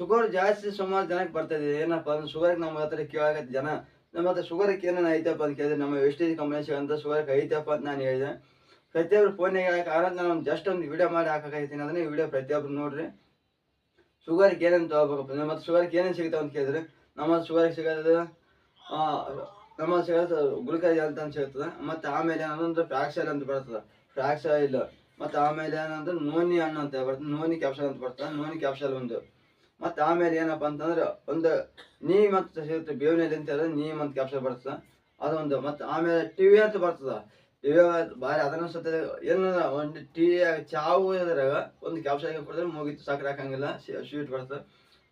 Sugar ಜಾಸ್ತಿ ಸುಮಾರು ಜನಕ್ಕೆ ಬರ್ತದೆ. ಏನಪ್ಪ ಅಂದ್ರೆ ಶುಗರ್ಗೆ ನಮ್ಮ ಹತ್ರ ಕೇಳಾಕತ್ತೆ ಜನ. ನಮ್ಮ ಹತ್ರ ಶುಗರ್ಗೆ ಏನೇನು ಐತಪ್ಪ ಅಂತ ಕೇಳಿದ್ರೆ ನಮ್ಮ ವೆಸ್ಟೇಜ್ ಕಂಪನಿ ಸಿಗಂತ ಶುಗರ್ಗೆ ಐತಪ್ಪ ಅಂತ ನಾನು ಹೇಳಿದೆ. ಪ್ರತಿಯೊಬ್ಬರು ಫೋನ್ಯಾಗ ಹಾಕಿ ನಾನು ಜಸ್ಟ್ ಒಂದು ವಿಡಿಯೋ ಮಾಡಿ ಹಾಕಕೈತೀನಿ. ಅದನ್ನೇ ವಿಡಿಯೋ ಪ್ರತಿಯೊಬ್ರು ನೋಡ್ರಿ. ಶುಗರ್ಗೆ ಏನೇನು ತೊಗೋಬೇಕಪ್ಪ ನಮ್ಮ ಹತ್ರ ಶುಗರ್ಗೆ ಏನೇನು ಸಿಗ್ತಾವ ಅಂತ ಕೇಳಿದ್ರೆ ನಮ್ಮ ಶುಗರ್ಗೆ ಸಿಗೋದು ನಮ್ಮ ಸಿಗೋದು ಗ್ಲುಕೋಸ್ ಅಂತ ಸಿಗ್ತದೆ. ಮತ್ತು ಆಮೇಲೆ ಏನಂದ್ರೆ ಫ್ರಾಕ್ಸೈಲ್ ಅಂತ ಬರ್ತದೆ, ಫ್ರಾಕ್ಸೈಲ್. ಮತ್ತು ಆಮೇಲೆ ಏನಂದ್ರೆ ನೋನಿ ಹಣ್ಣು ಅಂತ ಬರ್ತದೆ, ನೋನಿ ಕ್ಯಾಪ್ಸಲ್ ಅಂತ ಬರ್ತದೆ, ನೋನಿ ಕ್ಯಾಪ್ಸಲ್ ಒಂದು. ಮತ್ತು ಆಮೇಲೆ ಏನಪ್ಪ ಅಂತಂದ್ರೆ ಒಂದು ನೀಮ್ ಅಂತ ಸಿಗುತ್ತೆ, ಬೇವಿನಲ್ಲಿ ಅಂತ ಹೇಳಿದ್ರೆ ನೀಮ್ ಅಂತ ಕ್ಯಾಪ್ಸಲ್ ಬರ್ತದೆ ಅದೊಂದು. ಮತ್ತು ಆಮೇಲೆ ಟಿವಿ ಅಂತ ಬರ್ತದೆ, ಟಿವಿ ಭಾರಿ ಅದನ್ನು ಸತ ಏನು ಒಂದು ಟೀ ಚಾವು ಇದ್ರಾಗ ಒಂದು ಕ್ಯಾಪ್ಸಲ್ ಕೊಡಿದ್ರೆ ಮುಗಿತು, ಸಕ್ಕರೆ ಹಾಕಂಗಿಲ್ಲ, ಸ್ವೀಟ್ ಬರ್ತದೆ.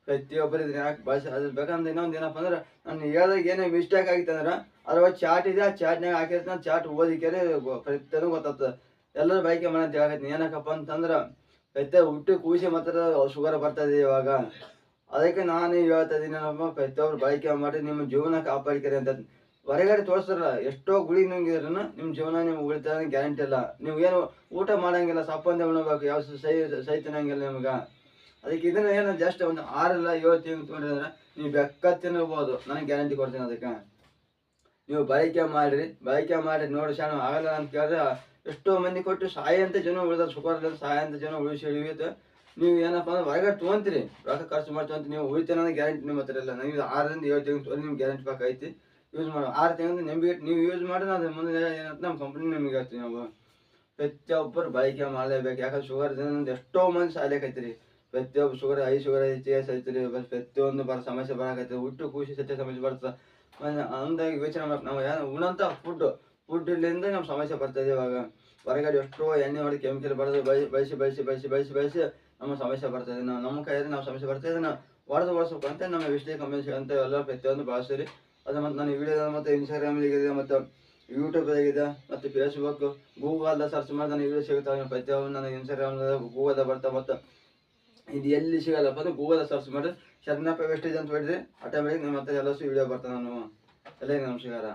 ಪ್ರತಿಯೊಬ್ಬರು ಇದನ್ನ ಯಾಕೆ ಬಳಸಿ ಅದ್ರ ಬೇಕಂದ್ರೆ ಇನ್ನೊಂದು ಏನಪ್ಪ ಅಂದ್ರೆ ನಾನು ಹೇಳ್ದಾಗ ಏನೇ ಮಿಸ್ಟೇಕ್ ಆಗಿತ್ತು ಅಂದ್ರೆ ಅದ್ರೊಳಗೆ ಚಾಟ್ ಇದೆ, ಆ ಚಾಟ್ನಾಗ ಹಾಕಿರ್ತಾನೆ, ಚಾಟ್ ಓದಿಕೆರೆ ಪ್ರತಿಯೊಂದು ಗೊತ್ತಾಗ್ತದೆ. ಎಲ್ಲರೂ ಬೈಕೆ ಮಾಡಿ ಅಂತ ಹೇಳಕತ್ತೀನಿ. ಏನಕ್ಕಪ್ಪ ಅಂತಂದ್ರೆ ಪ್ರತಿಯೊಬ್ಬ ಹುಟ್ಟಿ ಕೂಸಿ ಮಾತ್ರ ಶುಗರ್ ಬರ್ತದೆ ಇವಾಗ. ಅದಕ್ಕೆ ನಾನು ಹೇಳ್ತಾ ಇದ್ದೀನಿ ಏನಪ್ಪ, ಪ್ರತಿಯೊಬ್ರು ಬೈಕೆ ಮಾಡಿ ನಿಮ್ಮ ಜೀವನ ಕಾಪಾಡಿಕೆರೆ ಅಂತ. ಹೊರಗಡೆ ತೋರಿಸ್ತಾರಲ್ಲ ಎಷ್ಟೋ ಗುಳಿ ನುಂಗಿದ್ರೂ ನಿಮ್ಮ ಜೀವನ ನೀವು ಉಳಿತಾರ ಗ್ಯಾರಂಟಿ ಇಲ್ಲ. ನೀವು ಏನು ಊಟ ಮಾಡಂಗಿಲ್ಲ, ಸಪ್ಪಂದೆ ಉಣಬೇಕು, ಯಾವ ಸೈ ತಿನ್ನಂಗಿಲ್ಲ ನಿಮ್ಗೆ. ಅದಕ್ಕೆ ಇದನ್ನ ಏನು ಜಸ್ಟ್ ಒಂದು 6 ಇಲ್ಲ 7 ತಿಂಗಳು ತೊಗೊಂಡ್ರೆ ನೀವು ಬೆಕ್ಕ ತಿನ್ನಬಹುದು, ನನಗೆ ಗ್ಯಾರಂಟಿ ಕೊಡ್ತೀನಿ. ಅದಕ್ಕೆ ನೀವು ಬಳಕೆ ಮಾಡಿ ನೋಡಿ ಶಾಣ ಆಗಲ್ಲ ಅಂತ ಕೇಳಿದ್ರೆ ಎಷ್ಟೋ ಮಂದಿ ಕೊಟ್ಟು ಸಹಾಯ ಅಂತ ಜನ ಉಳಿದಾರೆ, ಶುಗರ್ ಸಹಾಯ ಅಂತ ಜನ ಉಳಿಯುತ್ತೆ. ನೀವು ಏನಪ್ಪ ಅಂದ್ರೆ ಹೊರಗಡೆ ತೊಗೊಂತೀರಿ, ರೊಕ್ಕ ಖರ್ಚು ಮಾಡಿ ತೊಗೊಂತೀರಿ, ನೀವು ಉಳಿತೇನೆ ಅನ್ನೋ ಗ್ಯಾರಂಟಿ ನಿಮ್ಮ ಹತ್ರ ಇಲ್ಲ. ನೀವು 6 ರಿಂದ 7 ತಿಂಗಳು ನಿಮ್ಗೆ ಗ್ಯಾರಂಟಿ ಬೇಕಾಯ್ತಿ. ಯೂಸ್ ಮಾಡೋ 6 ತಿಂಗಳು ನಿಮ್ಗೆ ನೀವು ಯೂಸ್ ಮಾಡಿದ್ರೆ ಅದು ಮುಂದೆ ಏನಂತ ನಮ್ಮ ಕಂಪ್ನಿ ನಿಮಗೆ ಹೇಳ್ತೀವಿ. ನಾವು ಪ್ರತಿಯೊಬ್ಬರು ಬಳಕೆ ಮಾಡಲೇಬೇಕು. ಯಾಕಂದ್ರೆ ಶುಗರ್ ಎಷ್ಟೋ ಮಂದಿ ಸಾಯ್ಲಿಕ್ಕೈತಿರಿ. ಪ್ರತಿಯೊಬ್ಬರು ಶುಗರ್ ಶುಗರ್ ಚೇಸ್ ಐತಿರಿ, ಪ್ರತಿಯೊಂದು ಸಮಸ್ಯೆ ಬರಾಕೈತಿ, ಹುಟ್ಟು ಕೂಸಿ ಸತ್ಯ ಸಮಸ್ಯೆ ಬರ್ತದೆ. ಅಂದಾಗಿ ಯೋಚನೆ ಮಾಡ್ಬೇಕು. ನಾವು ಏನು ಉಣಂತ ಫುಡ್ಲಿಂದ ನಮ್ಮ ಸಮಸ್ಯೆ ಬರ್ತದೆ. ಇವಾಗ ಹೊರಗಡೆ ಎಷ್ಟೋ ಎಣ್ಣೆ ಹೊಡೆದು ಕೆಮಿಕಲ್ ಬರೋದು ಬಯಸಿ ನಮ್ಮ ಸಮಸ್ಯೆ ಬರ್ತದೆ. ನಮ್ಮ ಕೈಯಲ್ಲಿ ನಾವು ಸಮಸ್ಯೆ ಬರ್ತದೆ. ನಾವು ಹೊಡೆದು ಅಂತ ನಮ್ಮ ವಿಷಯ ಕಂಪನಿ ಅಂತ ಎಲ್ಲ ಪ್ರತಿಯೊಂದು ಬಳಸ್ತೀರಿ. ಅದು ಮತ್ತು ನಾನು ವಿಡಿಯೋ ಮತ್ತು ಇನ್ಸ್ಟಾಗ್ರಾಮ್ದಾಗಿದೆ ಮತ್ತು ಯೂಟ್ಯೂಬ್ದಾಗಿದೆ ಮತ್ತು ಫೇಸ್ಬುಕ್ ಗೂಗಲ್ದ ಸರ್ಚ್ ಮಾಡಿ ನನಗೆ ವಿಡಿಯೋ ಸಿಗುತ್ತವೆ. ಪ್ರತಿಯೊಂದು ನನಗೆ ಇನ್ಸ್ಟಾಗ್ರಾಮ್ದಾಗ ಗೂಗಲ್ದಾಗ ಬರ್ತಾ ಮತ್ತು ಇದು ಎಲ್ಲಿ ಸಿಗಲ್ಲಪ್ಪ ಅಂದ್ರೆ ಗೂಗಲ್ ಸರ್ಚ್ ಮಾಡಿ ಶರಣಪ್ಪ ವೆಸ್ಟೇಜ್ ಅಂತ ಹೊಡಿರಿ, ಆಟೋಮೆಟಿಕ್ ನಿಮ್ಮ ಹತ್ರ ಎಲ್ಲಸು ವಿಡಿಯೋ ಬರ್ತಾವೆ. ನಾನು ಎಲ್ಲರಿಗೂ ನಮಸ್ಕಾರ.